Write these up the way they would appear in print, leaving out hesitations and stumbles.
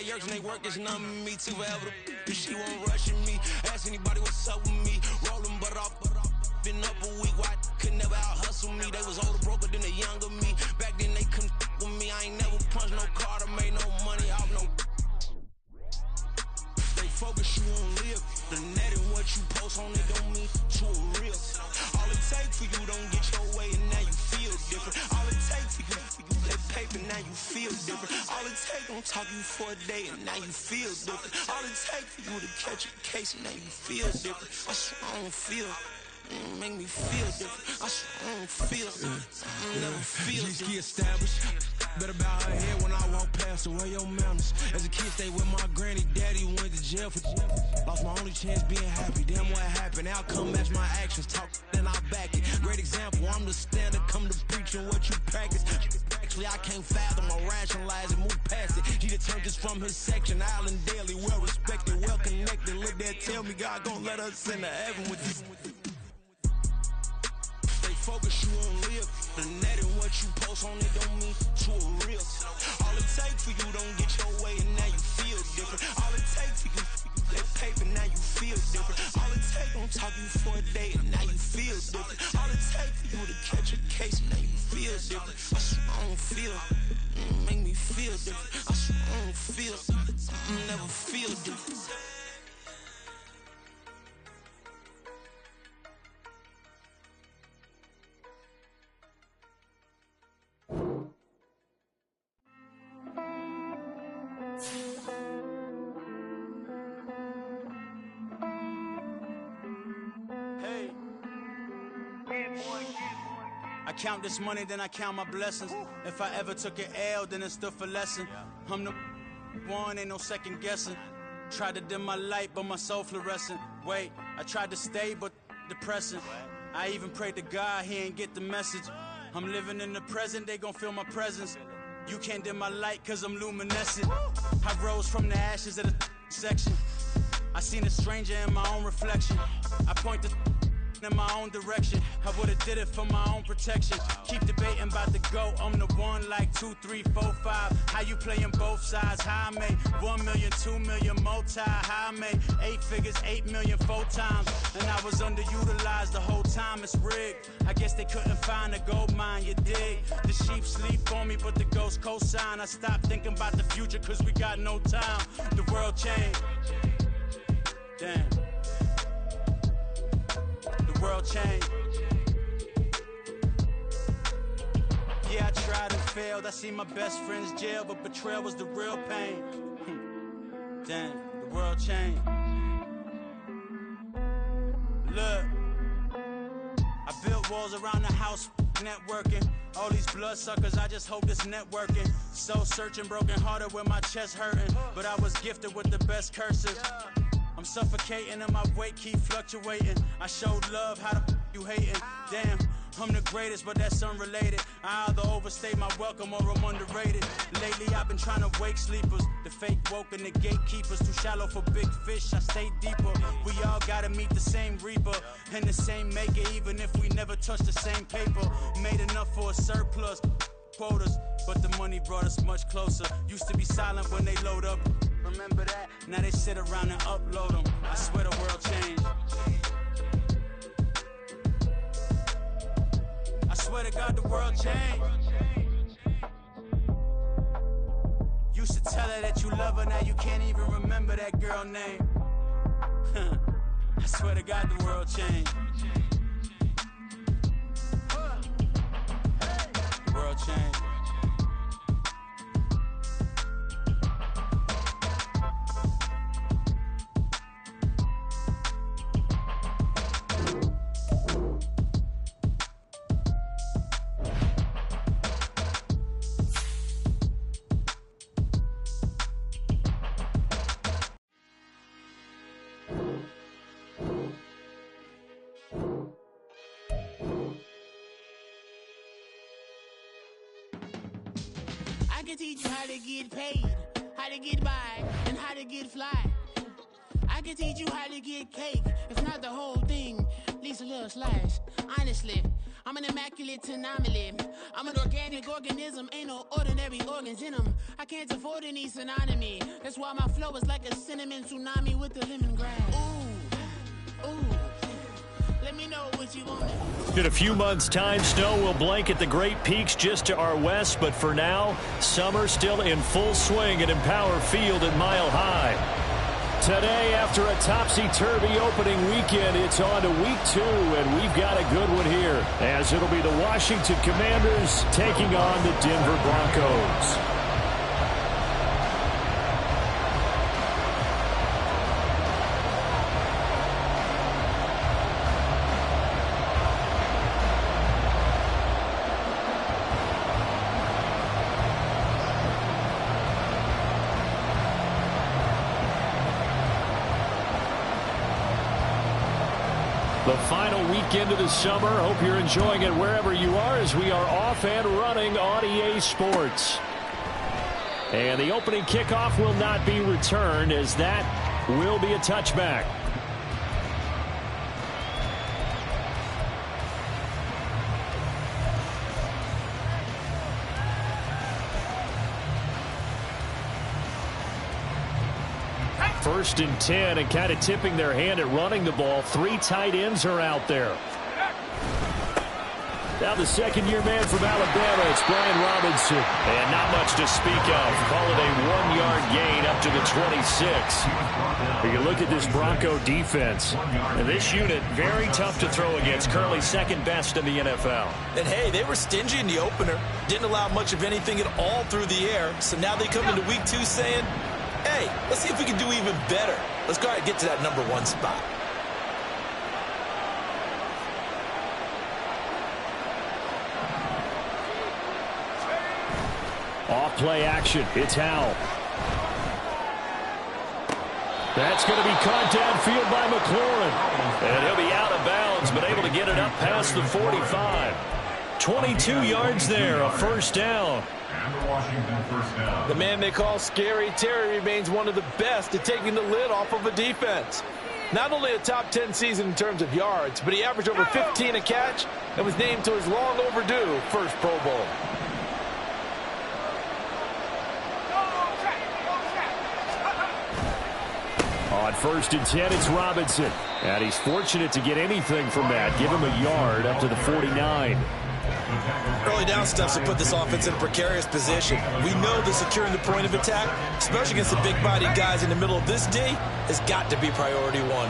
like yerks and they work, it's none of me too forever. If she won't rushing me, ask anybody what's up with me. Rolling but off, been up a week, why could never out hustle me? They was older, broker than the younger me. Back then they couldn't with me, I ain't never punched no card or made no money off no. Stay focused, you won't live. The net and what you post on it don't mean to a real. All it takes for you don't get your way and now you feel different. All it takes for you that paper, now you feel different. All it takes don't talk you for a day and now you feel different. All it takes for you to catch a case and now you feel different. I swear I don't feel. Make me feel different. I swear I don't feel. I never feel different. Established. Better bow her head when I walk past her. Where your manners? As a kid, stayed with my granny. Daddy went to jail for. Lost my only chance being happy. Damn, what happened? Outcome match my actions. Talk, then I back it. Great example. I'm the standard. Come to preaching what you practice. Actually, I can't fathom or rationalize it. Move past it. He determined just from his section. Island daily, well respected, well connected. Look there, tell me God gon' let us into heaven with this. Focus, you won't live. The net and what you post on it don't mean to a real. All it takes for you don't get your way and now you feel different. All it takes for you that paper, now you feel different. All it takes don't talk you for a day and now you feel different. All it takes for you to catch a case and now you feel different. I swear I don't feel. Make me feel different. I swear I don't feel. I never feel different. I count this money, then I count my blessings. If I ever took an L, then it stood for lesson. I'm the one, ain't no second guessing. Tried to dim my light, but my soul fluorescent. Wait, I tried to stay, but depressing. I even prayed to God, he ain't get the message. I'm living in the present, they gon' feel my presence. You can't dim my light, cause I'm luminescent. I rose from the ashes of the section. I seen a stranger in my own reflection. I point the in my own direction. I would've did it for my own protection. Keep debating about the GOAT. I'm the one like 2, 3, 4, 5. How you playing both sides? How I made 1 million, 2 million, multi. How I made 8 figures, 8 million, 4 times. And I was underutilized the whole time. It's rigged. I guess they couldn't find a gold mine, you dig? The sheep sleep on me, but the ghost cosign. I stopped thinking about the future, cause we got no time. The world changed. Damn. The world changed. Yeah, I tried and failed. I seen my best friends jail, but betrayal was the real pain. Damn, the world changed. Look, I built walls around the house, networking. All these bloodsuckers, I just hope this networking. Soul searching, broken hearted with my chest hurting. But I was gifted with the best curses. I'm suffocating and my weight keep fluctuating. I showed love, how the you hating? Damn, I'm the greatest, but that's unrelated. I either overstay my welcome or I'm underrated. Lately I've been trying to wake sleepers. The fake woke and the gatekeepers. Too shallow for big fish, I stay deeper. We all gotta meet the same reaper and the same maker, even if we never touch the same paper. Made enough for a surplus quotas, but the money brought us much closer. Used to be silent when they load up. Remember that? Now they sit around and upload them. I swear the world changed. I swear to God the world changed. Used to tell her that you love her, now you can't even remember that girl name. I swear to God the world changed. The world changed. I can teach you how to get paid, how to get by, and how to get fly. I can teach you how to get cake, if not the whole thing, at least a little slice. Honestly, I'm an immaculate anomaly. I'm an organic organism, ain't no ordinary organs in them. I can't afford any synonymy. That's why my flow is like a cinnamon tsunami with the lemongrass. Ooh, ooh. Let me know what you want. In a few months' time, snow will blanket the Great Peaks just to our west, but for now, summer still in full swing at Empower Field at Mile High. Today, after a topsy-turvy opening weekend, it's on to week 2, and we've got a good one here, as it'll be the Washington Commanders taking on the Denver Broncos. The final weekend of the summer. Hope you're enjoying it wherever you are as we are off and running on EA Sports. And the opening kickoff will not be returned, as that will be a touchback. First and 10, and kind of tipping their hand at running the ball. 3 tight ends are out there. Now the second-year man from Alabama, it's Brian Robinson. And not much to speak of. Call it a 1-yard gain up to the 26. You look at this Bronco defense. And this unit, very tough to throw against. Currently second best in the NFL. And hey, they were stingy in the opener. Didn't allow much of anything at all through the air. So now they come into week 2 saying, hey, let's see if we can do even better. Let's go ahead and get to that number 1 spot. Off-play action. It's Howell. That's going to be caught downfield by McLaurin. And he'll be out of bounds, but able to get it up past the 45. 22 yards there, a first down. And the Washington first down. The man they call Scary Terry remains one of the best at taking the lid off of a defense. Not only a top 10 season in terms of yards, but he averaged over 15 a catch and was named to his long overdue first Pro Bowl. On first and 10, it's Robinson. And he's fortunate to get anything from that. Give him a yard up to the 49. Early down stuff to put this offense in a precarious position. We know that securing the point of attack, especially against the big-bodied guys in the middle of this D, has got to be priority 1.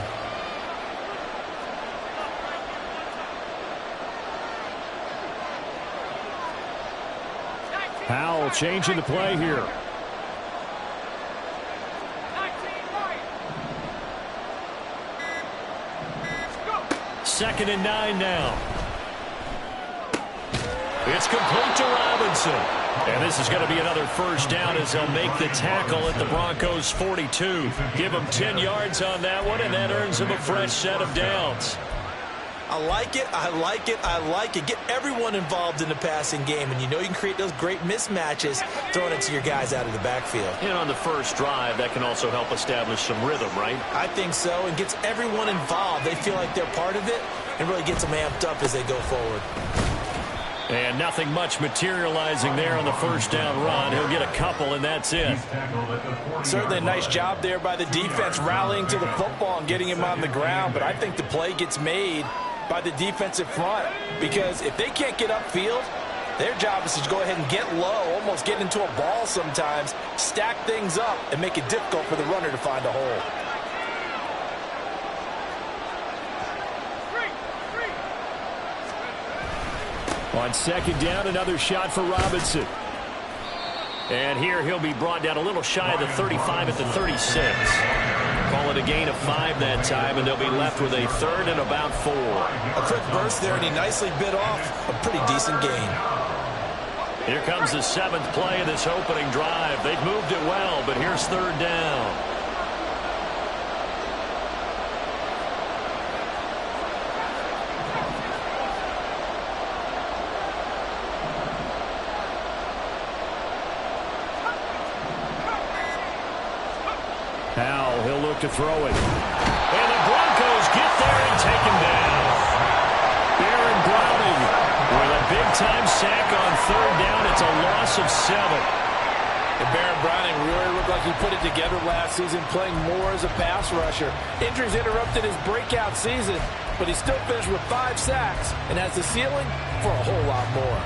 Howell changing the play here. Second and 9 now. It's complete to Robinson. And this is going to be another first down as they'll make the tackle at the Broncos' 42. Give him 10 yards on that one, and that earns him a fresh set of downs. I like it, I like it, I like it. Get everyone involved in the passing game, and you know you can create those great mismatches throwing it to your guys out of the backfield. And on the first drive, that can also help establish some rhythm, right? I think so, and gets everyone involved. They feel like they're part of it, and really gets them amped up as they go forward. And nothing much materializing there on the first down run. He'll get a couple, and that's it. Certainly a nice job there by the defense rallying to the football and getting him on the ground, but I think the play gets made by the defensive front, because if they can't get upfield, their job is to go ahead and get low, almost get into a ball sometimes, stack things up, and make it difficult for the runner to find a hole. On second down, another shot for Robinson. And here he'll be brought down a little shy of the 35 at the 36. Call it a gain of 5 that time, and they'll be left with a third and about 4. A quick burst there, and he nicely bit off a pretty decent gain. Here comes the 7th play of this opening drive. They've moved it well, but here's third down. Howell, he'll look to throw it. And the Broncos get there and take him down. Aaron Browning loss of 7. And Baron Browning really looked like he put it together last season, playing more as a pass rusher. Injuries interrupted his breakout season, but he still finished with 5 sacks and has the ceiling for a whole lot more.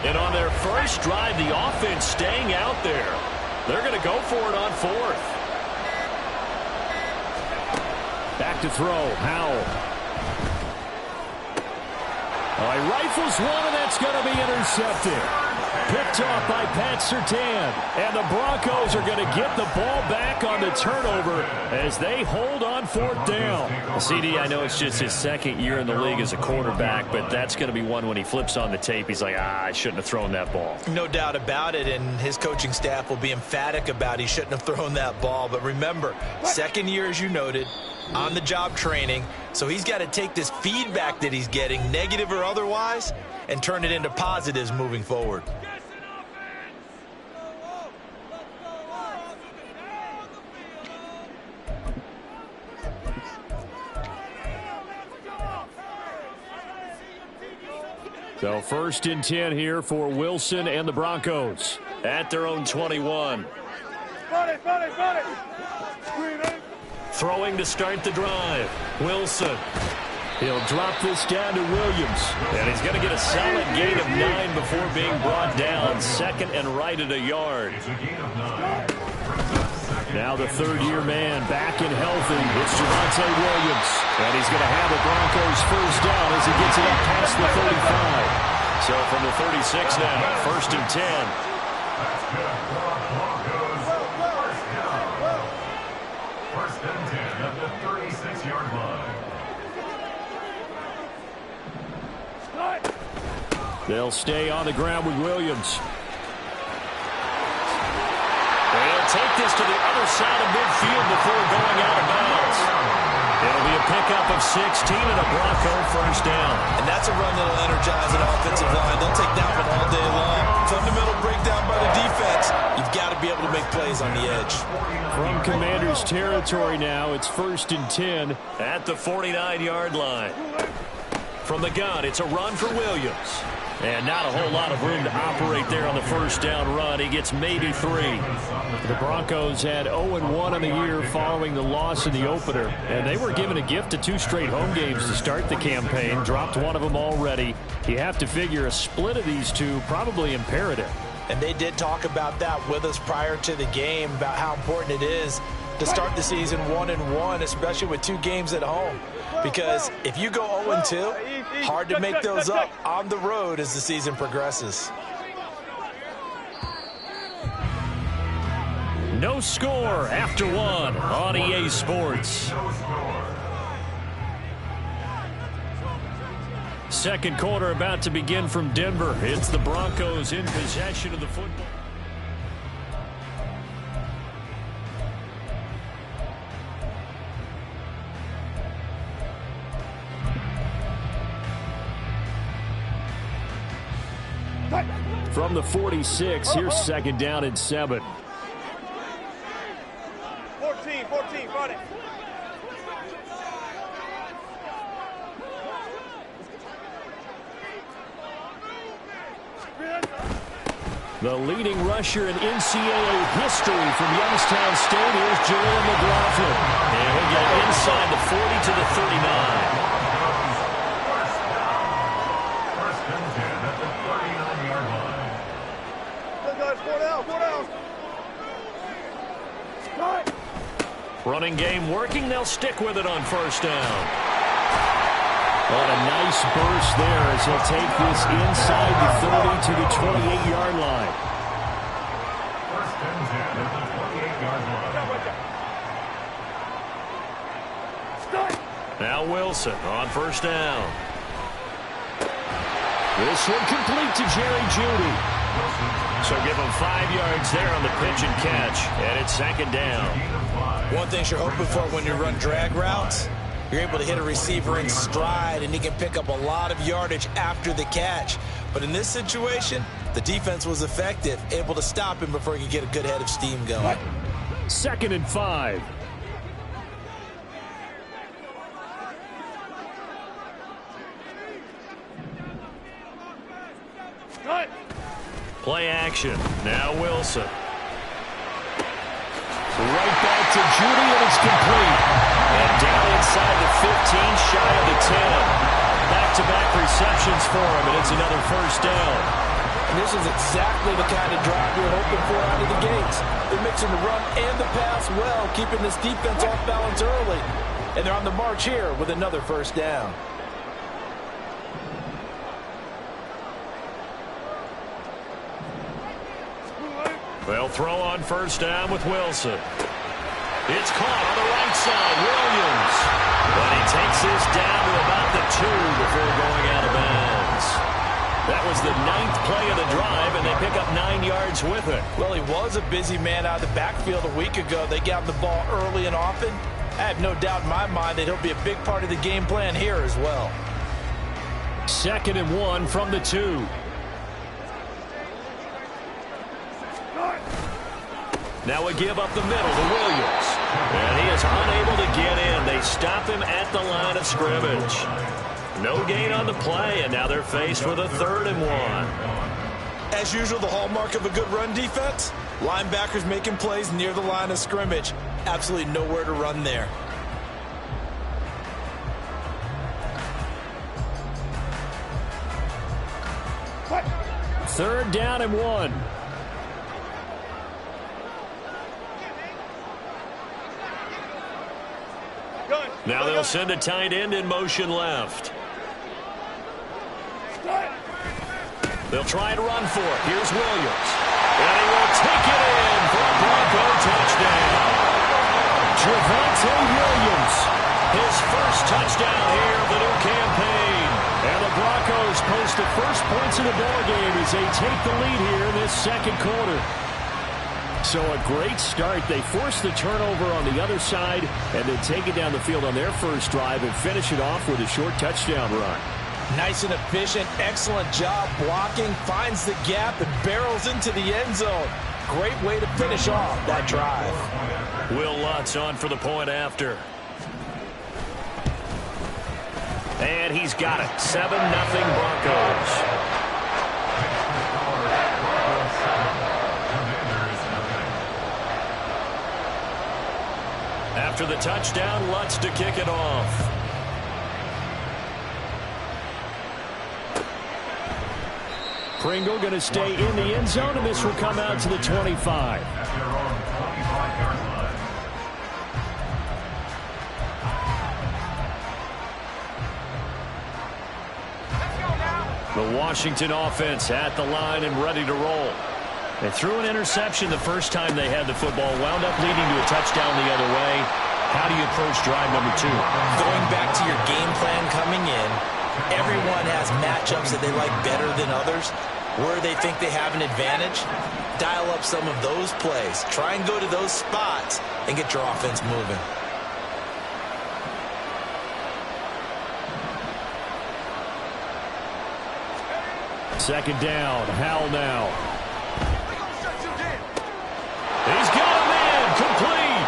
And on their first drive, the offense staying out there. They're going to go for it on 4th. Back to throw, Howell. He rifles one, and that's going to be intercepted. Picked off by Pat Surtain. And the Broncos are going to get the ball back on the turnover as they hold on 4th down. Well, CD, I know it's just his 2nd year in the league as a quarterback, but that's going to be one when he flips on the tape. He's like, I shouldn't have thrown that ball. No doubt about it, and his coaching staff will be emphatic about he shouldn't have thrown that ball. But remember, 2nd year, as you noted, on-the-job training, so he's got to take this feedback that he's getting, negative or otherwise, and turn it into positives moving forward. So 1st and 10 here for Wilson and the Broncos at their own 21. Throwing to start the drive. Wilson. He'll drop this down to Williams. And he's going to get a solid gain of 9 before being brought down. 2nd and right at a yard. Now the 3rd-year man back and healthy. It's Javonte Williams. And he's going to have the Broncos first down as he gets it up past the 35. So from the 36 now, 1st and 10. First and 10 at the 36-yard line. They'll stay on the ground with Williams. They'll take this to the other side of midfield before going out of bounds. It'll be a pickup of 16 and a Bronco first down. And that's a run that'll energize an offensive line. They'll take that one all day long. Fundamental breakdown by the defense. You've got to be able to make plays on the edge. From Commander's territory now, it's 1st and 10 at the 49-yard line. From the gun, it's a run for Williams. And not a whole lot of room to operate there on the first down run. He gets maybe 3. The Broncos had 0-1 on the year following the loss in the opener. And they were given a gift of 2 straight home games to start the campaign. Dropped one of them already. You have to figure a split of these two probably imperative. And they did talk about that with us prior to the game, about how important it is to start the season 1-1, especially with 2 games at home. Because if you go 0-2, hard to make those up on the road as the season progresses. No score after 1 on EA Sports. Second quarter about to begin from Denver. It's the Broncos in possession of the football. From the 46, here's 2nd down and 7. 14, got it. The leading rusher in NCAA history from Youngstown State is Jaleel McLaughlin. And he'll get inside the 40 to the 39. Running game working. They'll stick with it on first down. What a nice burst there as he'll take this inside the 30 to the 28-yard line. First and 10 at the 28-yard line. Now Wilson on first down. This one complete to Jerry Jeudy. So give him 5 yards there on the pitch and catch. And it's 2nd down. One thing you're hoping for when you run drag routes, you're able to hit a receiver in stride, and he can pick up a lot of yardage after the catch. But in this situation, the defense was effective, able to stop him before he could get a good head of steam going. 2nd and 5. Play action. Now Wilson. Right back to Judy, and it's complete. And down inside the 15, shy of the 10. Back-to-back receptions for him, and it's another first down. And this is exactly the kind of drive you're hoping for out of the gates. They're mixing the run and the pass well, keeping this defense off balance early. And they're on the march here with another first down. They'll throw on first down with Wilson. It's caught on the right side, Williams. But he takes this down to about the 2 before going out of bounds. That was the 9th play of the drive, and they pick up 9 yards with it. Well, he was a busy man out of the backfield a week ago. They got him the ball early and often. I have no doubt in my mind that he'll be a big part of the game plan here as well. 2nd and 1 from the 2. Now a give up the middle to Williams. And he is unable to get in. They stop him at the line of scrimmage. No gain on the play, and now they're faced with a 3rd and 1. As usual, the hallmark of a good run defense, linebackers making plays near the line of scrimmage. Absolutely nowhere to run there. What? 3rd down and 1. Now they'll send a tight end in motion left. They'll try and run for it. Here's Williams. And he will take it in for a Bronco touchdown. Javonte Williams, his first touchdown here of the new campaign. And the Broncos post the first points of the ballgame as they take the lead here in this 2nd quarter. So a great start. They force the turnover on the other side and then take it down the field on their first drive and finish it off with a short touchdown run. Nice and efficient. Excellent job blocking. Finds the gap and barrels into the end zone. Great way to finish off that drive. Will Lutz on for the point after. And he's got it. 7-0 Broncos. After the touchdown, Lutz to kick it off. Pringle going to stay in the end zone, and this will come out to the 25. The Washington offense at the line and ready to roll. They threw an interception the first time they had the football, wound up leading to a touchdown the other way. How do you approach drive number 2? Going back to your game plan coming in, everyone has matchups that they like better than others. Where they think they have an advantage, dial up some of those plays. Try and go to those spots and get your offense moving. Second down, Howell now. He's got a man, complete.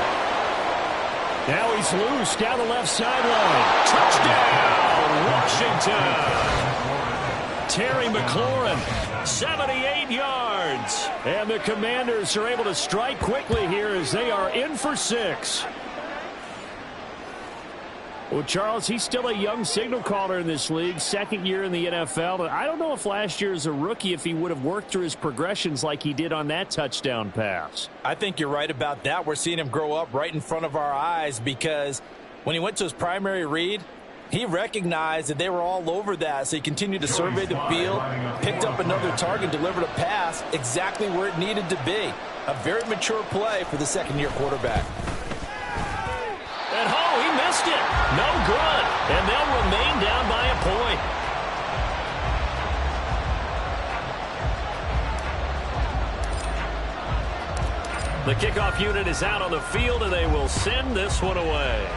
Now he's loose down the left sideline. Touchdown, Washington. Terry McLaurin, 78 yards. And the Commanders are able to strike quickly here as they are in for 6. Well, Charles, he's still a young signal caller in this league, 2nd year in the NFL. But I don't know if last year as a rookie, if he would have worked through his progressions like he did on that touchdown pass. I think you're right about that. We're seeing him grow up right in front of our eyes because when he went to his primary read, he recognized that they were all over that, so he continued to survey the field, picked up another target, delivered a pass exactly where it needed to be. A very mature play for the 2nd-year quarterback. And he missed it. No good. And they'll remain down by a point. The kickoff unit is out on the field, and they will send this one away.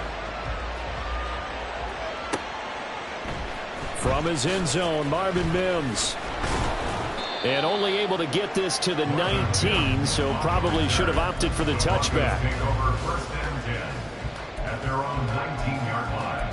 From his end zone, Marvin Mims. And only able to get this to the 19, so probably should have opted for the touchback. Take over 1st and 10 at their own 19-yard line.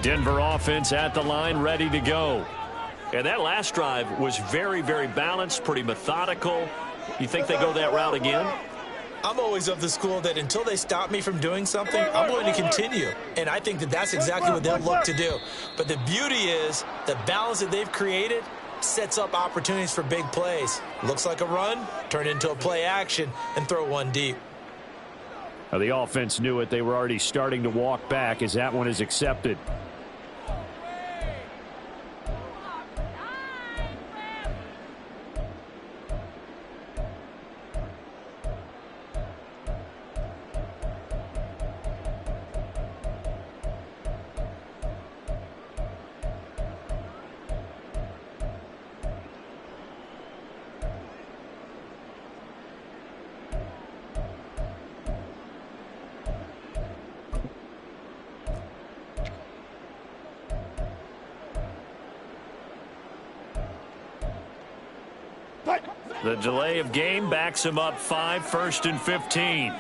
Denver offense at the line, ready to go. And that last drive was very, very balanced, pretty methodical. You think they go that route again? I'm always of the school that until they stop me from doing something, I'm going to continue. And I think that that's exactly what they'll look to do. But the beauty is the balance that they've created sets up opportunities for big plays. Looks like a run, turn into a play action, and throw one deep. Now, the offense knew it. They were already starting to walk back as that one is accepted. The delay of game backs him up 5, 1st and 15.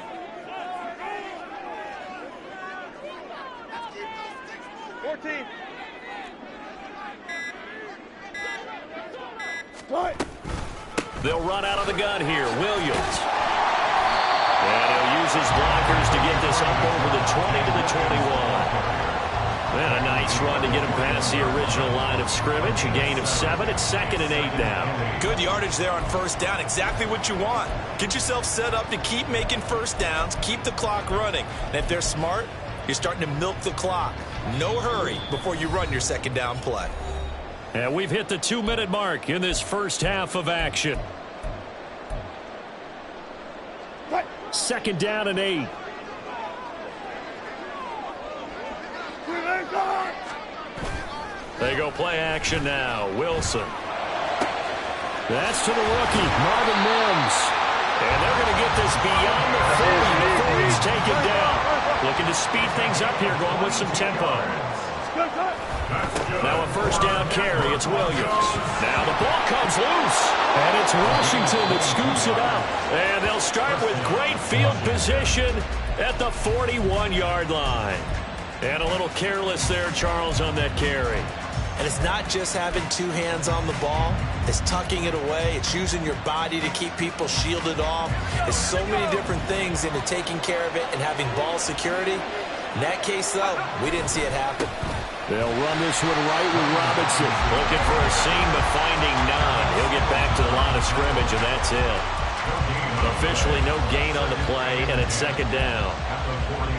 They'll run out of the gun here. Williams. And he'll use his blockers to get this up over the 20 to the 21. And a nice run to get him past the original line of scrimmage. A gain of 7. It's 2nd and 8 now. Good yardage there on 1st down. Exactly what you want. Get yourself set up to keep making 1st downs, keep the clock running. And if they're smart, you're starting to milk the clock. No hurry before you run your 2nd down play. And we've hit the 2-minute mark in this first half of action. 2nd down and 8. They go play action now. Wilson. That's to the rookie, Marvin Mims. And they're going to get this beyond the 40 before it's taken down. Looking to speed things up here, going with some tempo. Now a 1st down carry. It's Williams. Now the ball comes loose. And it's Washington that scoops it up. And they'll start with great field position at the 41-yard line. And a little careless there, Charles, on that carry. And it's not just having 2 hands on the ball. It's tucking it away. It's using your body to keep people shielded off. It's so many different things into taking care of it and having ball security. In that case, though, we didn't see it happen. They'll run this one right with Robinson. Looking for a seam, but finding none. He'll get back to the line of scrimmage, and that's it. Officially no gain on the play, and it's 2nd down.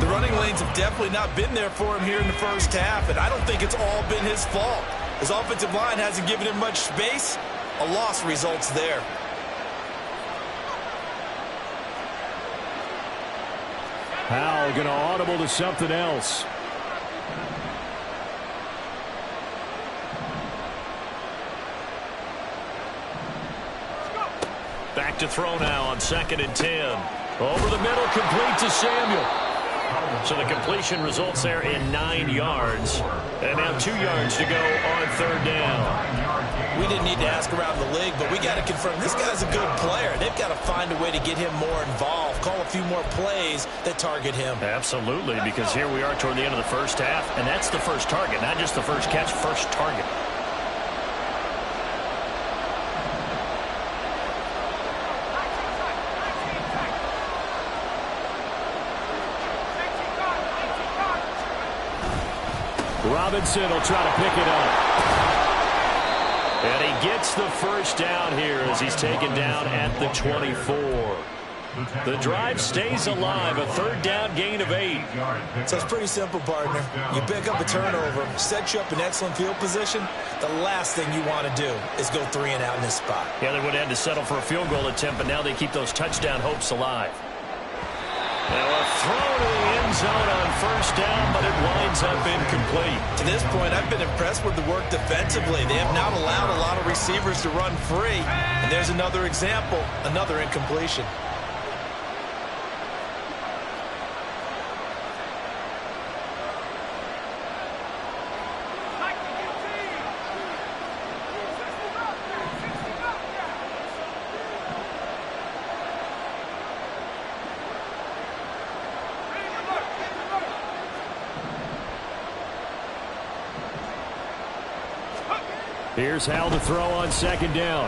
The running lanes have definitely not been there for him here in the first half, and I don't think it's all been his fault. His offensive line hasn't given him much space. A loss results there. Howell going to audible to something else. Back to throw now on 2nd and 10. Over the middle, complete to Samuel. So the completion results there in 9 yards. And now 2 yards to go on 3rd down. We didn't need to ask around the league, but we got to confirm this guy's a good player. They've got to find a way to get him more involved, call a few more plays that target him. Absolutely, because here we are toward the end of the first half, and that's the first target, not just the first catch, first target. Robinson will try to pick it up. And he gets the 1st down here as he's taken down at the 24. The drive stays alive, a third down gain of 8. So it's pretty simple, partner. You pick up a turnover, set you up in excellent field position. The last thing you want to do is go 3 and out in this spot. Yeah, they would have had to settle for a field goal attempt, but now they keep those touchdown hopes alive. Now a throw to the end zone on first down, but it winds up incomplete. To this point, I've been impressed with the work defensively. They have not allowed a lot of receivers to run free. And there's another example, another incompletion. Here's Hal to throw on second down.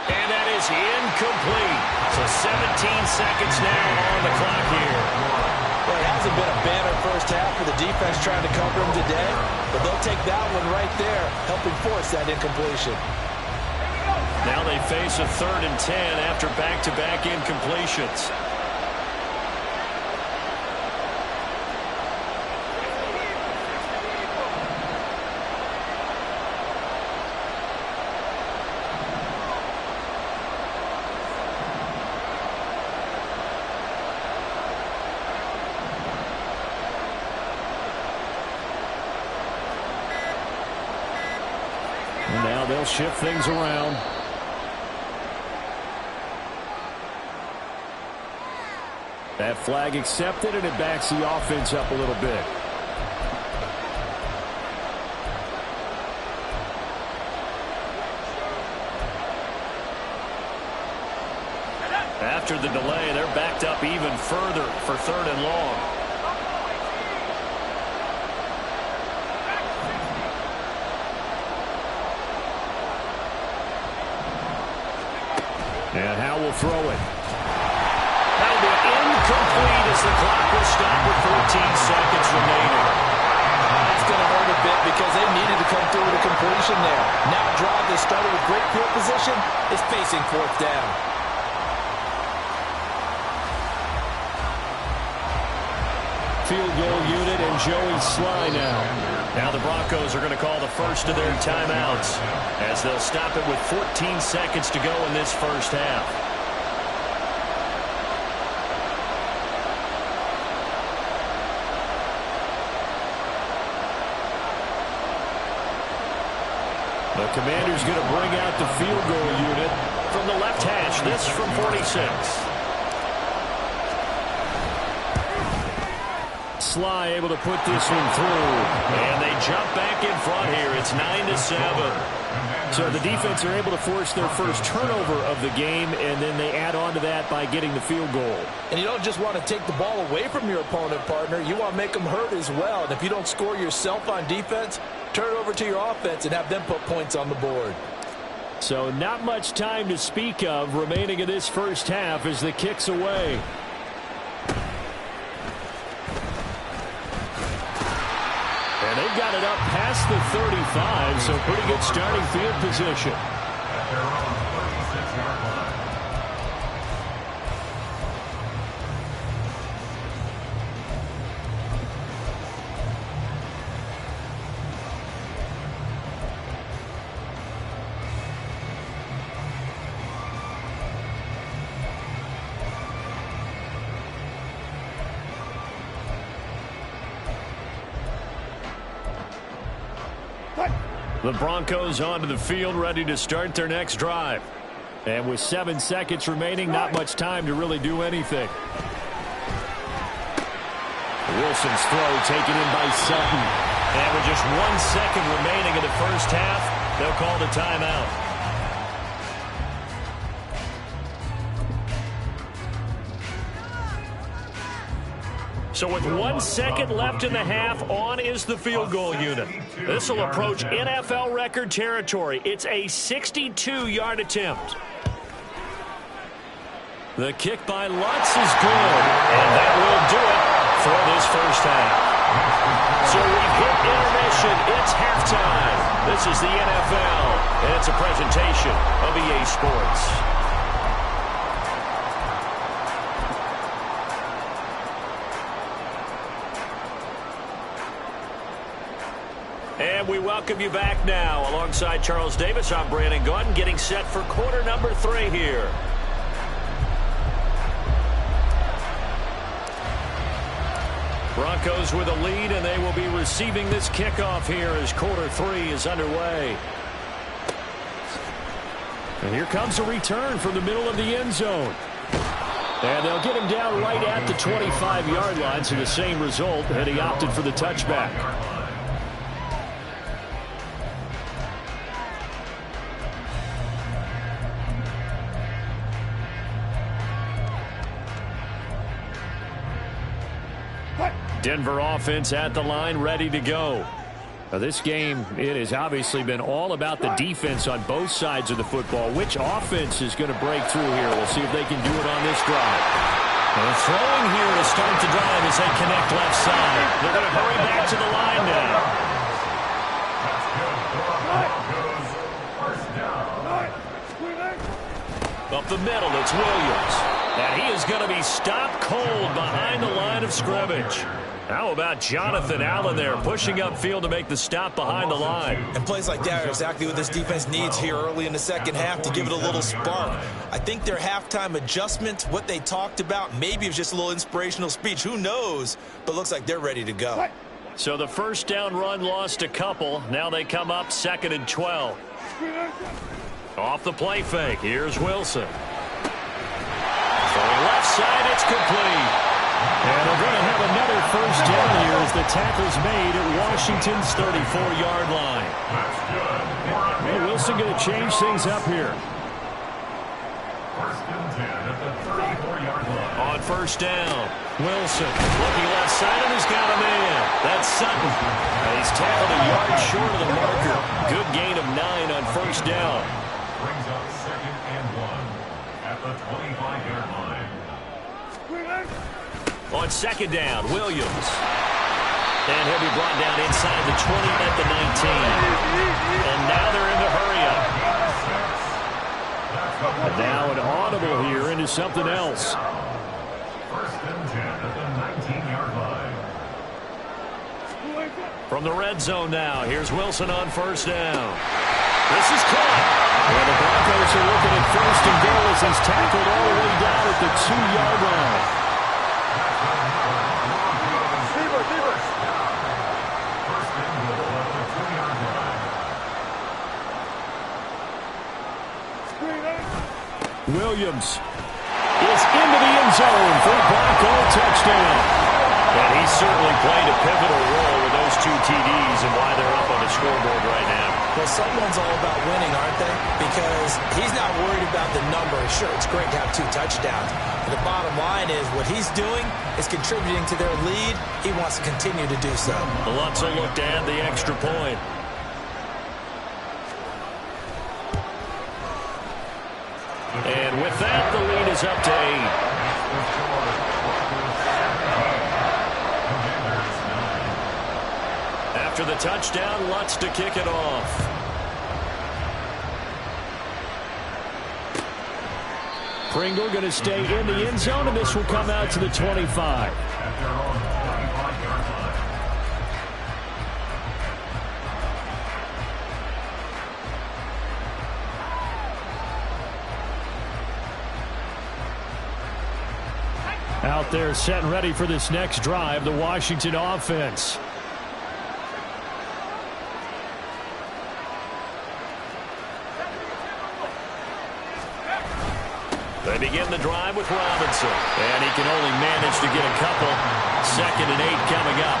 And that is incomplete. So 17 seconds now on the clock here. Well, it hasn't been a banner first half for the defense trying to cover him today, but they'll take that one right there, helping force that incompletion. Now they face a 3rd and 10 after back-to-back incompletions. And now they'll shift things around. That flag accepted, and it backs the offense up a little bit. After the delay, they're backed up even further for 3rd and long. And Hal will throw it. That'll be incomplete as the clock will stop with 14 seconds remaining. That's going to hurt a bit because they needed to come through with a completion there. Now a drive that started with great field position is facing 4th down. Field goal unit and Joey Sly now. Now the Broncos are going to call the first of their timeouts as they'll stop it with 14 seconds to go in this first half. The commander's going to bring out the field goal unit from the left hash. This from 46. Sly able to put this one through. And they jump back in front here. It's 9-7. So the defense are able to force their first turnover of the game, and then they add on to that by getting the field goal. And you don't just want to take the ball away from your opponent, partner. You want to make them hurt as well. And if you don't score yourself on defense, turn it over to your offense and have them put points on the board. So not much time to speak of remaining in this first half as the kick's away. And they've got it up past the 35, so pretty good starting field position. At their own 36-yard line. The Broncos onto the field, ready to start their next drive. And with 7 seconds remaining, not much time to really do anything. Wilson's throw taken in by Sutton. And with just 1 second remaining in the first half, they'll call the timeout. So with 1 second left in the half, on is the field goal unit. This will approach NFL record territory. It's a 62-yard attempt. The kick by Lutz is good, and that will do it for this first half. So we've hit intermission. It's halftime. This is the NFL, and it's a presentation of EA Sports. And we welcome you back now. Alongside Charles Davis, I'm Brandon Gaudin, getting set for quarter number 3 here. Broncos with a lead, and they will be receiving this kickoff here as quarter 3 is underway. And here comes a return from the middle of the end zone. And they'll get him down right at the 25-yard line, so the same result, and he opted for the touchback. Denver offense at the line, ready to go. Now this game, it has obviously been all about the defense on both sides of the football. Which offense is going to break through here? We'll see if they can do it on this drive. And throwing here to start the drive as they connect left side. They're going to hurry back to the line now. Up the middle, it's Williams. And he is going to be stopped cold behind the line of scrimmage. How about Jonathan Allen there, pushing upfield to make the stop behind the line? And plays like that are exactly what this defense needs here early in the second half to give it a little spark. I think their halftime adjustment, what they talked about, maybe it was just a little inspirational speech. Who knows? But looks like they're ready to go. So the first down run lost a couple. Now they come up 2nd and 12. Off the play fake. Here's Wilson. Throwing left side, it's complete. And they're going to have another first down here as the tackle's made at Washington's 34-yard line. Well, Wilson going to change things up here. First and 10 at the 34-yard line. On first down, Wilson looking left side, and he's got a man. That's Sutton. And he's tackled a yard short of the marker. Good gain of 9 on first down. Brings up 2nd and 1 at the 25-yard line. On second down, Williams. And he'll be brought down inside the 20 at the 19. And now they're in the hurry up. And now an audible here into something else. First and 10 at the 19-yard line. From the red zone now, here's Wilson on first down. This is caught. And the Broncos are looking at first and goal as he's tackled all the way down at the 2-yard line. Williams is into the end zone for a Bronco touchdown. And he certainly played a pivotal role with those 2 TDs and why they're up on the scoreboard right now. Well, Samoan's all about winning, aren't they? Because he's not worried about the number. Sure, it's great to have 2 touchdowns. But the bottom line is what he's doing is contributing to their lead. He wants to continue to do so. Lutz will look to add the extra point. And with that, the lead is up to 8. After the touchdown, Lutz to kick it off. Pringle going to stay in the end zone, and this will come out to the 25. Out there set and ready for this next drive, the Washington offense. They begin the drive with Robinson, and he can only manage to get a couple. 2nd and 8 coming up.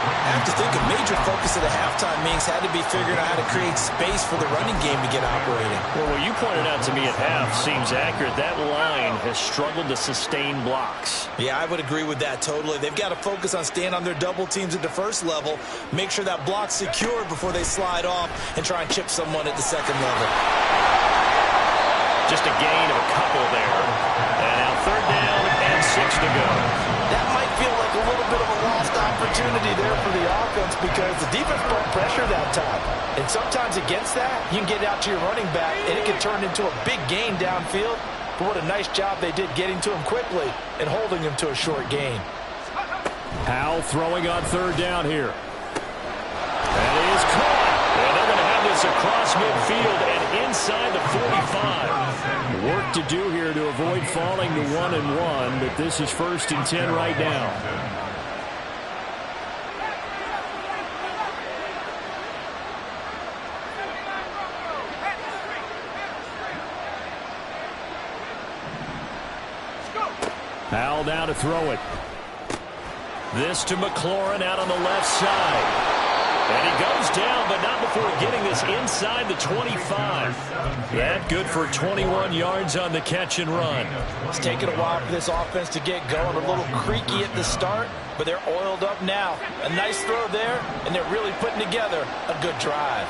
I have to think a major focus of the halftime meetings had to be figuring out how to create space for the running game to get operating. Well, what you pointed out to me at half seems accurate. That line has struggled to sustain blocks. Yeah, I would agree with that totally. They've got to focus on staying on their double teams at the first level, make sure that block's secured before they slide off, and try and chip someone at the second level. Just a gain of a couple there. And now 3rd down and 6 to go. That might feel like a little bit of a lost opportunity there for the offense because the defense brought pressure that time. And sometimes against that, you can get out to your running back, and it can turn into a big gain downfield. But what a nice job they did getting to him quickly and holding him to a short gain. Howell throwing on 3rd down here. That is caught. And they're going to have this across midfield and inside the 45. Work to do here to avoid falling to 1-1, but this is 1st and 10 right now. Powell now to throw it. This to McLaurin out on the left side. And he goes down, but not before getting this inside the 25. That good for 21 yards on the catch and run. It's taken a while for this offense to get going. A little creaky at the start, but they're oiled up now. A nice throw there, and they're really putting together a good drive.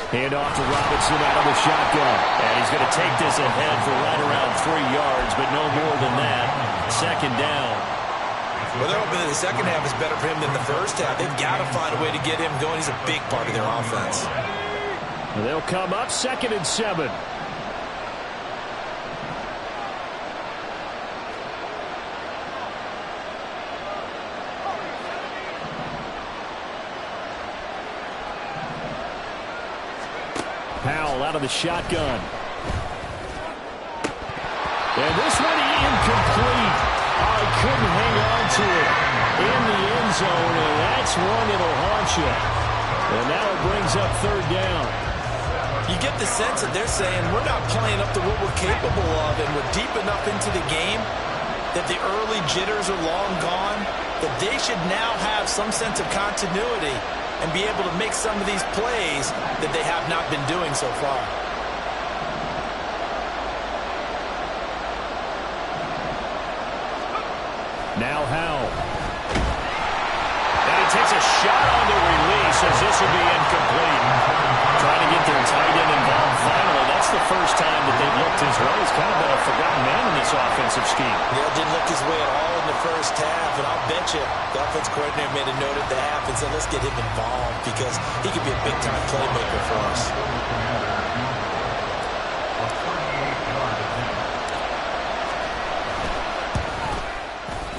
Hand off to Robinson out of the shotgun. And he's going to take this ahead for right around 3 yards, but no more than that. 2nd down. Well, they're hoping that the second half is better for him than the first half. They've got to find a way to get him going. He's a big part of their offense. They'll come up 2nd and 7. Powell out of the shotgun. And this one incomplete. Oh, he couldn't hang on to it in the end zone, and that's one that'll haunt you. And now it brings up 3rd down. You get the sense that they're saying we're not playing up to what we're capable of, and we're deep enough into the game that the early jitters are long gone, that they should now have some sense of continuity and be able to make some of these plays that they have not been doing so far. Now Howell. And he takes a shot on the release as this will be incomplete. Trying to get their tight end involved finally. That's the first time that they've looked his way. He's kind of been a forgotten man in this offensive scheme. Yeah, didn't look his way at all in the first half, and I'll bet you the offense coordinator made a note at the half and said, let's get him involved because he could be a big-time playmaker for us.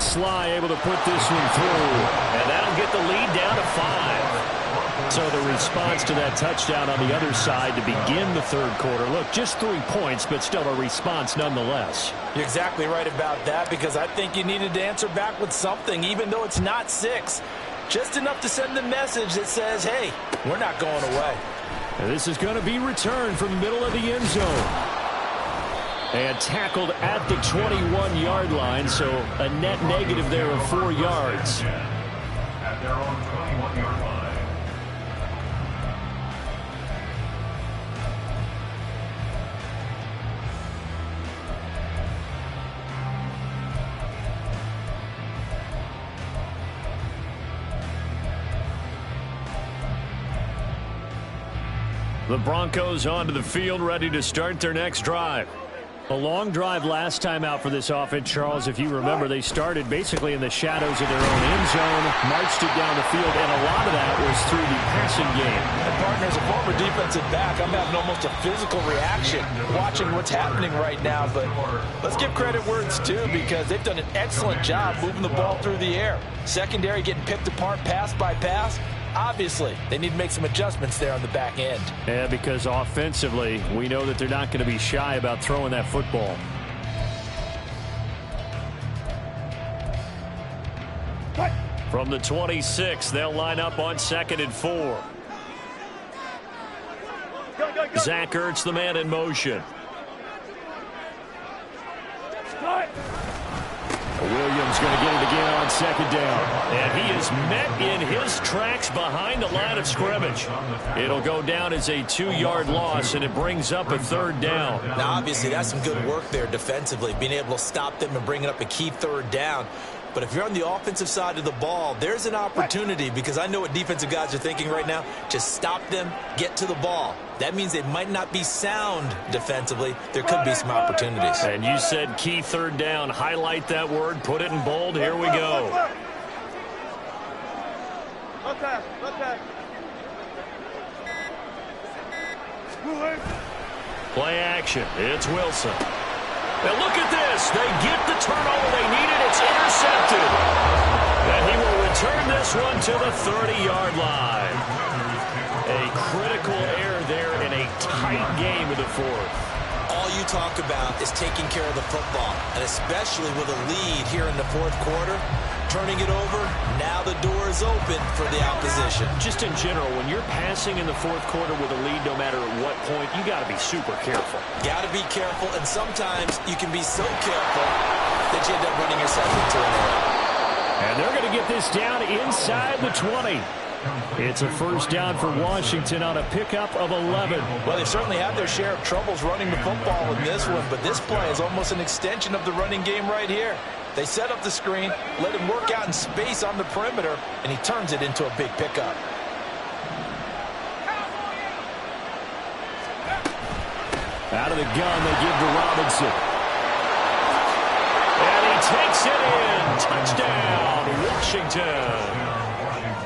Sly able to put this one through, and that'll get the lead down to 5. So the response to that touchdown on the other side to begin the 3rd quarter. Look, just 3 points, but still a response nonetheless. You're exactly right about that because I think you needed to answer back with something, even though it's not 6. Just enough to send the message that says, hey, we're not going away. And this is going to be returned from the middle of the end zone. And tackled at the 21-yard line, so a net negative there of 4 yards. At their own 21-yard line. The Broncos onto the field, ready to start their next drive. A long drive last time out for this offense, Charles. If you remember, they started basically in the shadows of their own end zone, marched it down the field, and a lot of that was through the passing game. And partner, as a former defensive back, I'm having almost a physical reaction watching what's happening right now. But let's give credit where it's due because they've done an excellent job moving the ball through the air. Secondary getting picked apart pass by pass. Obviously, they need to make some adjustments there on the back end. Yeah, because offensively, we know that they're not going to be shy about throwing that football. From the 26, they'll line up on 2nd and 4. Zach Ertz, the man in motion. Williams going to get it again on 2nd down. And he is met in his tracks behind the line of scrimmage. It'll go down as a 2-yard loss, and it brings up a 3rd down. Now, obviously, that's some good work there defensively, being able to stop them and bringing up a key 3rd down. But if you're on the offensive side of the ball, there's an opportunity because I know what defensive guys are thinking right now. Just stop them, get to the ball. That means they might not be sound defensively. There could be some opportunities. And you said key 3rd down. Highlight that word. Put it in bold. Here we go. Play action. It's Wilson. And look at this. They get the turnover they needed. It's intercepted. And he will return this one to the 30-yard line. A critical error there in a tight game in the fourth. All you talk about is taking care of the football, and especially with a lead here in the fourth quarter, turning it over, now the door is open for the opposition. Just in general, when you're passing in the fourth quarter with a lead, no matter at what point, you got to be super careful. Got to be careful, and sometimes you can be so careful that you end up running yourself into an error. And they're going to get this down inside the 20. It's a first down for Washington on a pickup of 11. Well, they certainly have their share of troubles running the football in this one, but this play is almost an extension of the running game right here. They set up the screen, let him work out in space on the perimeter, and he turns it into a big pickup. Out of the gun, they give to Robinson. And he takes it in. Touchdown, Washington.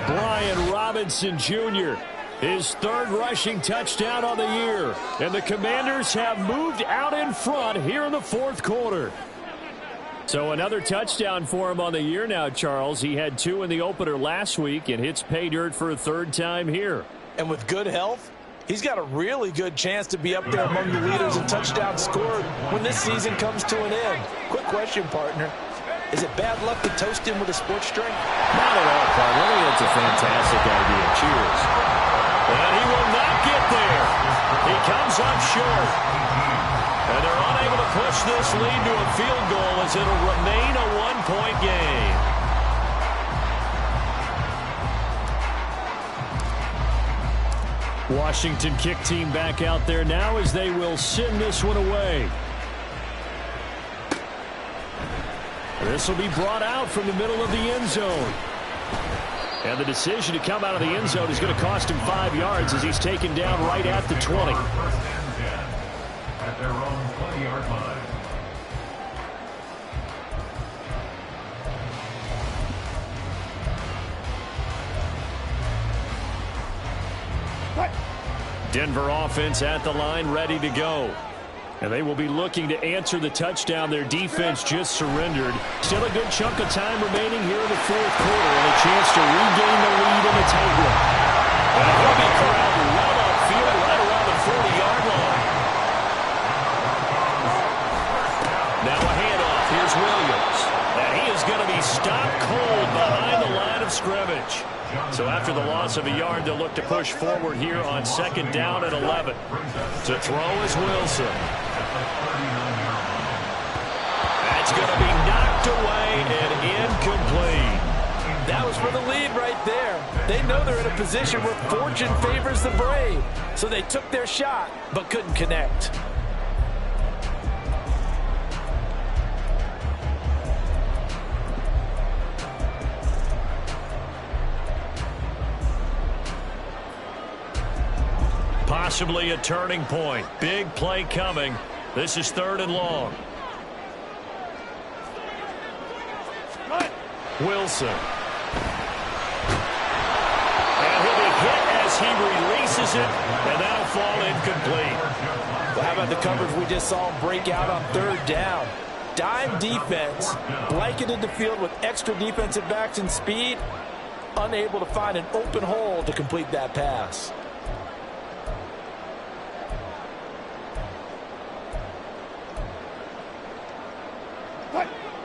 Brian Robinson Jr., his third rushing touchdown on the year. And the Commanders have moved out in front here in the fourth quarter. So another touchdown for him on the year now, Charles. He had 2 in the opener last week and hits pay dirt for a third time here. And with good health, he's got a really good chance to be up there among the leaders in touchdowns scored when this season comes to an end. Quick question, partner. Is it bad luck to toast him with a sports drink? Not at all, partner. I think it's a fantastic idea. Cheers. And he will not get there. He comes up short. And they're unable to push this lead to a field goal as it'll remain a one-point game. Washington kick team back out there now as they will send this one away. This will be brought out from the middle of the end zone. And the decision to come out of the end zone is going to cost him 5 yards as he's taken down right at the 20. At their own 20-yard line. Denver offense at the line, ready to go. And they will be looking to answer the touchdown their defense just surrendered. Still a good chunk of time remaining here in the fourth quarter and a chance to regain the lead in the tightrope. And he'll be corralled well upfield right around the 40-yard line. Now a handoff. Here's Williams. And he is going to be stopped cold behind the line of scrimmage. So after the loss of a yard, they'll look to push forward here on second down at 11. To throw is Wilson. That's going to be knocked away and incomplete. That was for the lead right there. They know they're in a position where fortune favors the brave. So they took their shot, but couldn't connect. Possibly a turning point. Big play coming. This is 3rd and long. Wilson. And he'll be hit as he releases it, and that'll fall incomplete. Well, how about the coverage we just saw him break out on 3rd down? Dime defense, blanketed the field with extra defensive backs and speed, unable to find an open hole to complete that pass.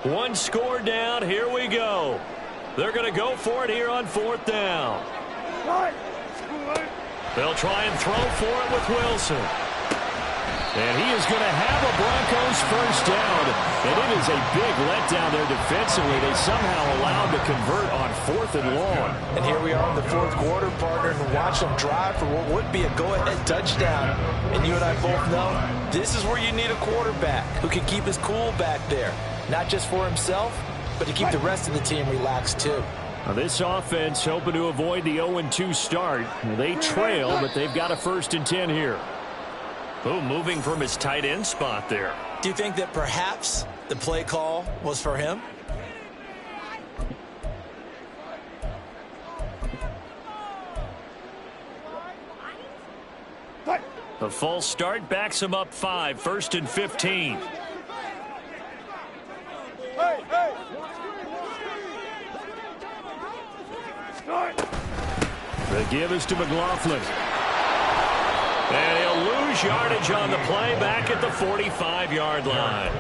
One score down. Here we go. They're going to go for it here on 4th down. They'll try and throw for it with Wilson. And he is going to have a Broncos first down. And it is a big letdown there defensively. They somehow allowed to convert on 4th and long. And here we are in the 4th quarter, partner, and watch them drive for what would be a go-ahead touchdown. And you and I both know this is where you need a quarterback who can keep his cool back there. Not just for himself, but to keep the rest of the team relaxed too. Now this offense hoping to avoid the 0-2 start. They trail, but they've got a 1st and 10 here. Oh, moving from his tight end spot there. Do you think that perhaps the play call was for him? The false start backs him up 5, 1st and 15. The give is to McLaughlin. And he'll lose yardage on the play back at the 45-yard line.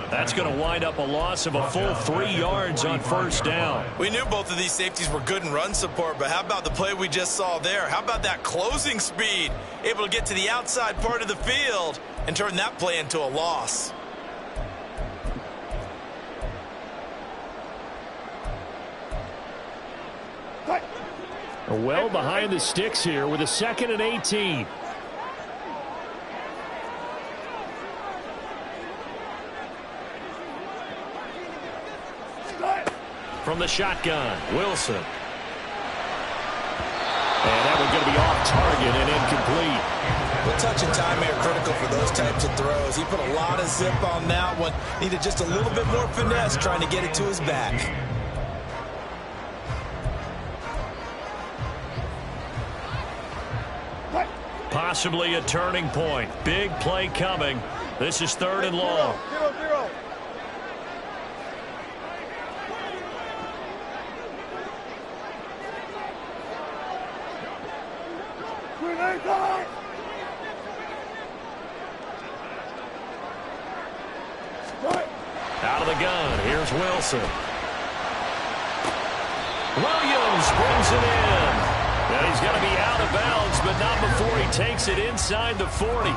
That's going to wind up a loss of a full 3 yards on 1st down. We knew both of these safeties were good in run support, but how about the play we just saw there? How about that closing speed? Able to get to the outside part of the field and turn that play into a loss. Well behind the sticks here with a 2nd and 18. From the shotgun, Wilson. And that one's going to be off target and incomplete. Well, touch and time are critical for those types of throws. He put a lot of zip on that one. Needed just a little bit more finesse trying to get it to his back. Possibly a turning point. Big play coming. This is 3rd and long. 0-0. Out of the gun, here's Wilson. Williams brings it in. And he's going to be out of bounds, but not before he takes it inside the 40.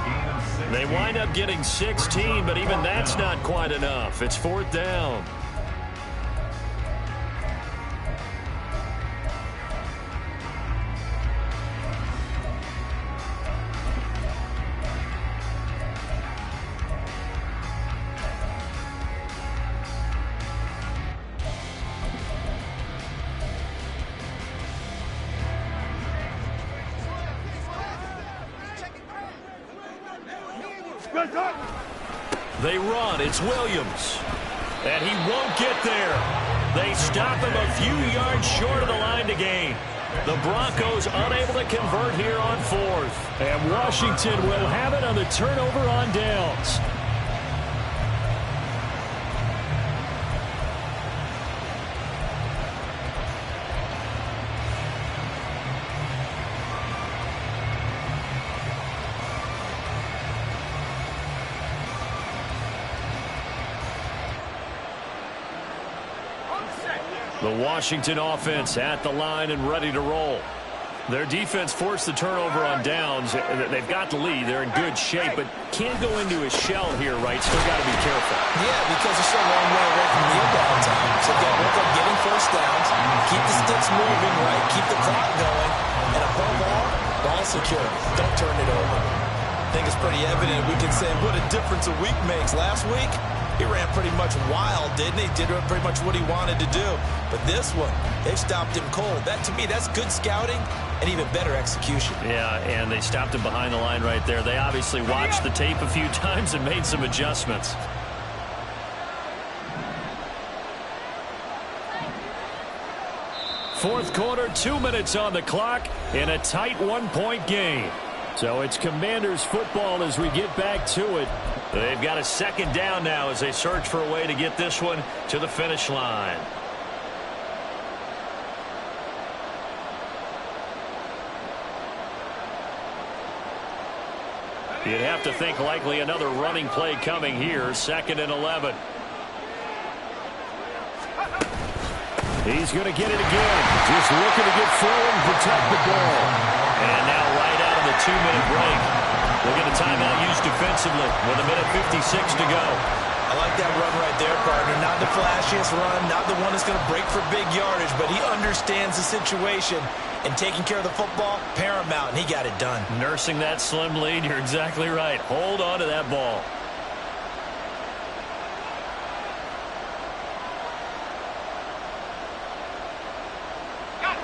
They wind up getting 16, but even that's not quite enough. It's 4th down. They run. It's Williams. And he won't get there. They stop him a few yards short of the line to gain. The Broncos unable to convert here on 4th. And Washington will have it on the turnover on downs. The Washington offense at the line and ready to roll. Their defense forced the turnover on downs. They've got the lead. They're in good shape, but can't go into a shell here, right? Still got to be careful. Yeah, because they're so long way away from the end all the time. So they've got to work on getting 1st downs, keep the sticks moving, right? Keep the clock going. And above all, ball secure. Don't turn it over. I think it's pretty evident. We can say what a difference a week makes. Last week, he ran pretty much wild, didn't he? Did pretty much what he wanted to do. But this one, they've stopped him cold. That, to me, that's good scouting and even better execution. Yeah, and they stopped him behind the line right there. They obviously watched the tape a few times and made some adjustments. Fourth quarter, 2 minutes on the clock in a tight 1-point game. So it's Commanders football as we get back to it. They've got a 2nd down now as they search for a way to get this one to the finish line. You'd have to think likely another running play coming here. 2nd and 11. He's going to get it again. Just looking to get forward and protect the ball. And now right out of the 2-minute break, we'll get a timeout used defensively with 1:56 to go. I like that run right there, partner. Not the flashiest run, not the one that's going to break for big yardage, but he understands the situation, and taking care of the football, paramount, and he got it done. Nursing that slim lead, you're exactly right. Hold on to that ball.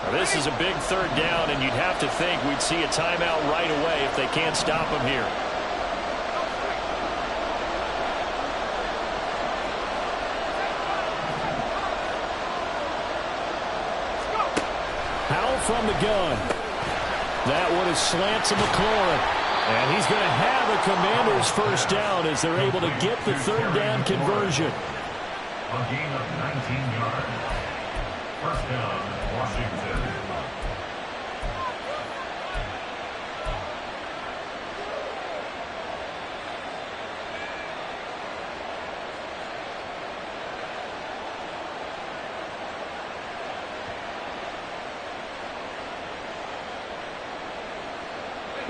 Now, this is a big 3rd down, and you'd have to think we'd see a timeout right away if they can't stop him here. From the gun. That one is slant to McLaurin. And he's going to have a Commanders first down as they're able to get the third down conversion. A gain of 19 yards. First down, Washington.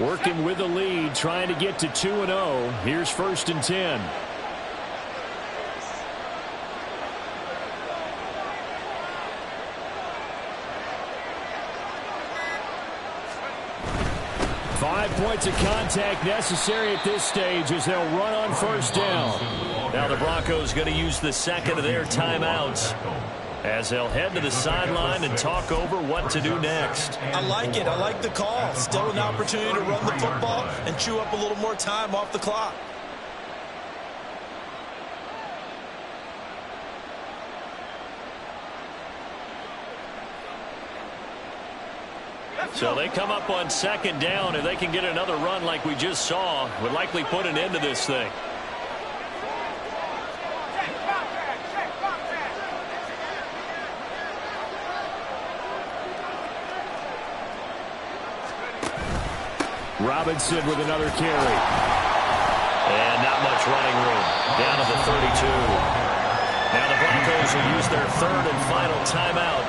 Working with the lead, trying to get to 2-0. Here's 1st and 10. Five points of contact necessary at this stage as they'll run on first down. Now the Broncos going to use the second of their timeouts as they'll head to the sideline and talk over what to do next. I like it. I like the call. Still an opportunity to run the football and chew up a little more time off the clock. So they come up on second down. If they can get another run like we just saw, would likely put an end to this thing. Robinson with another carry. And not much running room. Down to the 32. Now the Broncos will use their third and final timeout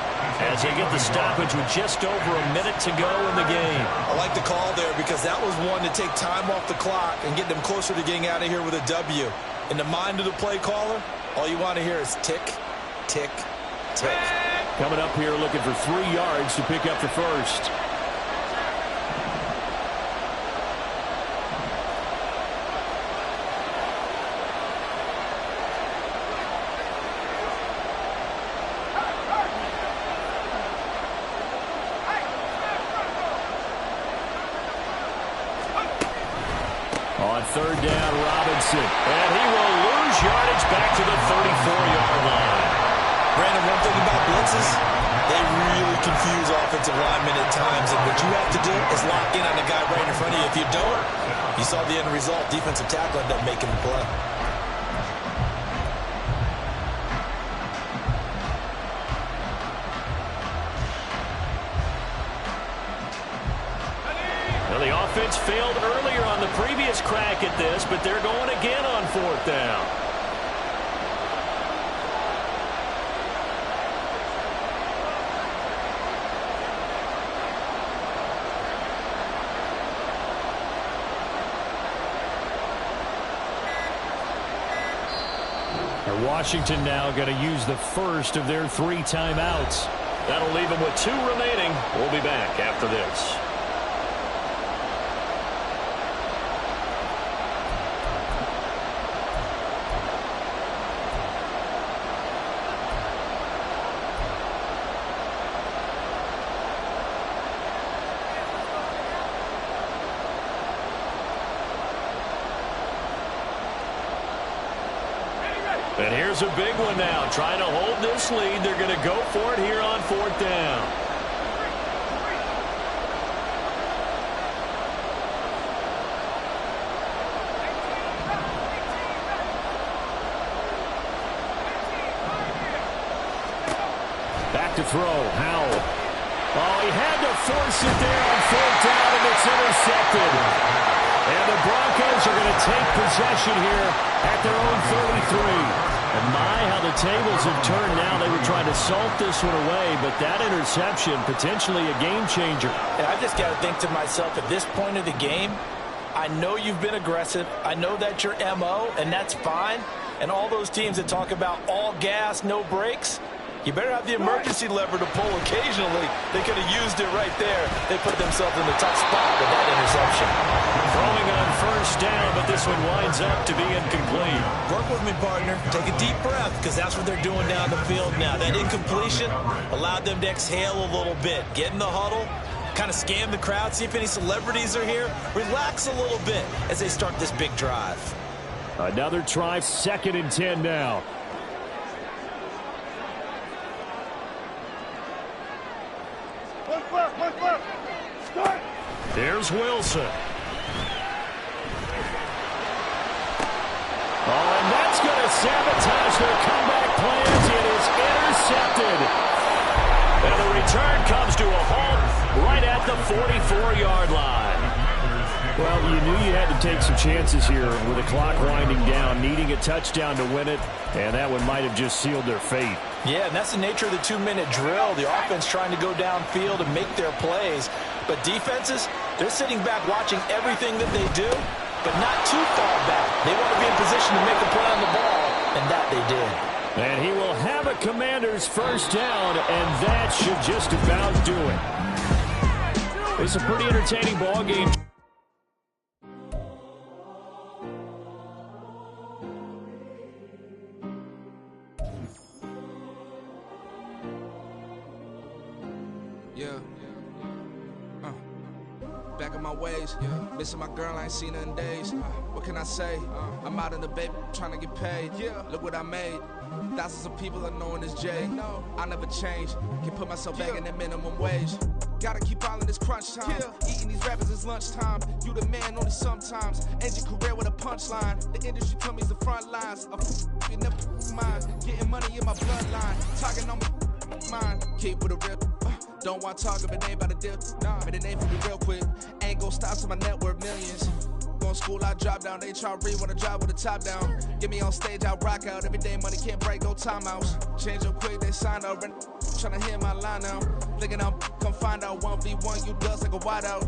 as they get the stoppage with just over a minute to go in the game. I like the call there because that was one to take time off the clock and get them closer to getting out of here with a W. In the mind of the play caller, all you want to hear is tick, tick, tick. Coming up here looking for 3 yards to pick up the first. Third down, Robinson. And he will lose yardage back to the 34-yard line. Brandon, one thing about blitzes, they really confuse offensive linemen at times. And what you have to do is lock in on the guy right in front of you. If you don't, you saw the end result. Defensive tackle ended up making the play. The offense failed earlier on the previous crack at this, but they're going again on fourth down. And Washington now going to use the first of their 3 timeouts. That'll leave them with 2 remaining. We'll be back after this. And here's a big one now. Trying to hold this lead. They're going to go for it here on fourth down. Back to throw. Howell. Oh, he had to force it there on fourth down, and it's intercepted. And the Broncos are going to take possession here at their own 33. And my, how the tables have turned now. They were trying to salt this one away, but that interception, potentially a game changer. And I just got to think to myself, at this point of the game, I know you've been aggressive. I know that's your MO, and that's fine. And all those teams that talk about all gas, no brakes, you better have the emergency lever to pull occasionally. They could have used it right there. They put themselves in a tough spot with that interception. Throwing on first down, but this one winds up to be incomplete. Work with me, partner. Take a deep breath, because that's what they're doing down the field now. That incompletion allowed them to exhale a little bit. Get in the huddle, kind of scan the crowd, see if any celebrities are here. Relax a little bit as they start this big drive. Another try, 2nd and 10 now. One flip. Start. There's Wilson. Oh, and that's going to sabotage their comeback plans. It is intercepted. And the return comes to a halt right at the 44-yard line. Well, you knew you had to take some chances here with the clock winding down, needing a touchdown to win it, and that one might have just sealed their fate. Yeah, and that's the nature of the 2-minute drill. The offense trying to go downfield and make their plays. But defenses, they're sitting back watching everything that they do, but not too far back. They want to be in position to make a play on the ball, and that they did. And he will have a Commander's first down, and that should just about do it. It's a pretty entertaining ball game. Yeah. Back in my ways. Missing my girl, I ain't seen her in days. What can I say? I'm out in the baby trying to get paid. Look what I made. Thousands of people are knowing this Jay. I never change. Can put myself back in that minimum wage. Gotta keep all in this crunch time. Eating these rappers is lunchtime. You the man only sometimes. End your career with a punchline. The industry told me the front lines. You never mind. Getting money in my bloodline. Talking on my mind. Keep with a real. Don't want to talk if it ain't about a deal. Made a name for me real quick. Ain't gon' stop so my net worth millions. Going school, I drop down. They try to read when I drive with the top down. Get me on stage, I rock out. Every day money can't break, no timeouts. Change up quick, they sign up. Tryna hear my line now. Thinking I'm come find out 1v1, you dust like a wideout.